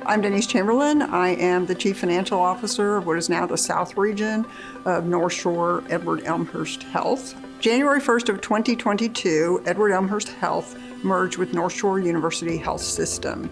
I'm Denise Chamberlain. I am the Chief Financial Officer of what is now the South Region of North Shore Edward Elmhurst Health. January 1st of 2022, Edward Elmhurst Health merged with North Shore University Health System.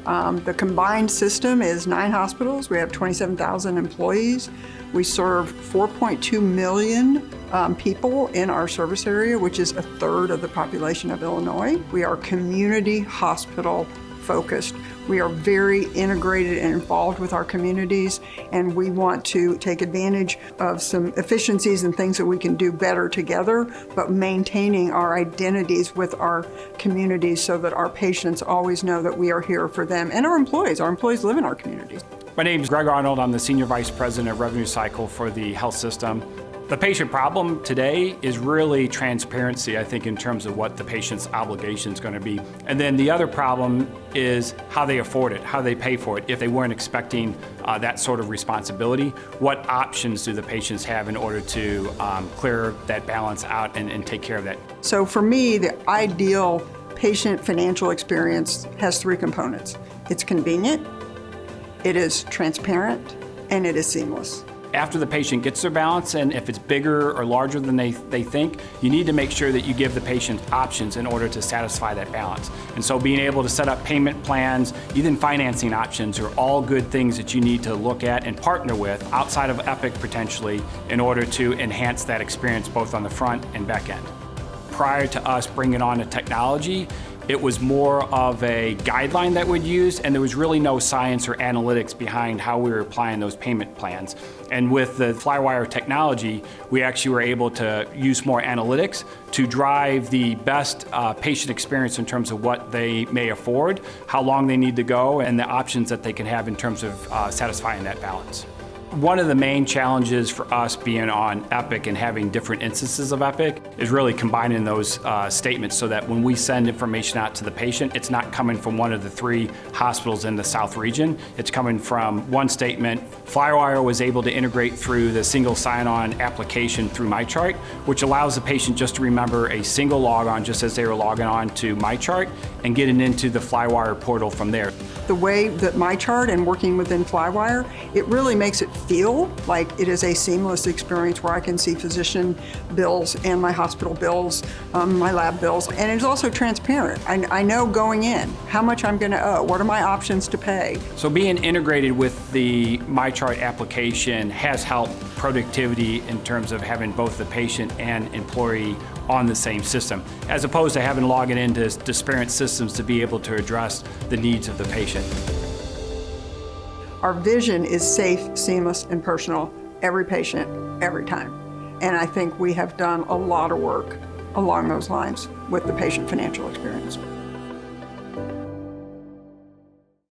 The combined system is 9 hospitals. We have 27,000 employees. We serve 4.2 million people in our service area, which is a third of the population of Illinois. We are community hospital focused. We are very integrated and involved with our communities, and we want to take advantage of some efficiencies and things that we can do better together, but maintaining our identities with our communities so that our patients always know that we are here for them and our employees. Our employees live in our communities. My name is Greg Arnold. I'm the Senior Vice President of Revenue Cycle for the health system. The patient problem today is really transparency, I think, in terms of what the patient's obligation is going to be. And then the other problem is how they afford it, how they pay for it. If they weren't expecting that sort of responsibility, what options do the patients have in order to clear that balance out and take care of that? So for me, the ideal patient financial experience has 3 components. It's convenient, it is transparent, and it is seamless. After the patient gets their balance, and if it's bigger or larger than they think, you need to make sure that you give the patient options in order to satisfy that balance. And so being able to set up payment plans, even financing options, are all good things that you need to look at and partner with outside of Epic potentially in order to enhance that experience both on the front and back end. Prior to us bringing on the technology, it was more of a guideline that we'd use, and there was really no science or analytics behind how we were applying those payment plans. And with the Flywire technology, we actually were able to use more analytics to drive the best patient experience in terms of what they may afford, how long they need to go, and the options that they can have in terms of satisfying that balance. One of the main challenges for us being on Epic and having different instances of Epic is really combining those statements so that when we send information out to the patient, it's not coming from one of the 3 hospitals in the South region. It's coming from one statement. Flywire was able to integrate through the single sign-on application through MyChart, which allows the patient just to remember a single log-on just as they were logging on to MyChart and getting into the Flywire portal from there. The way that MyChart and working within Flywire, it really makes it feel like it is a seamless experience where I can see physician bills and my hospital bills, my lab bills, and it's also transparent. I know going in how much I'm going to owe, what are my options to pay. So being integrated with the MyChart application has helped productivity in terms of having both the patient and employee on the same system, as opposed to having logging into disparate systems to be able to address the needs of the patient. Our vision is safe, seamless, and personal, every patient, every time. And I think we have done a lot of work along those lines with the patient financial experience.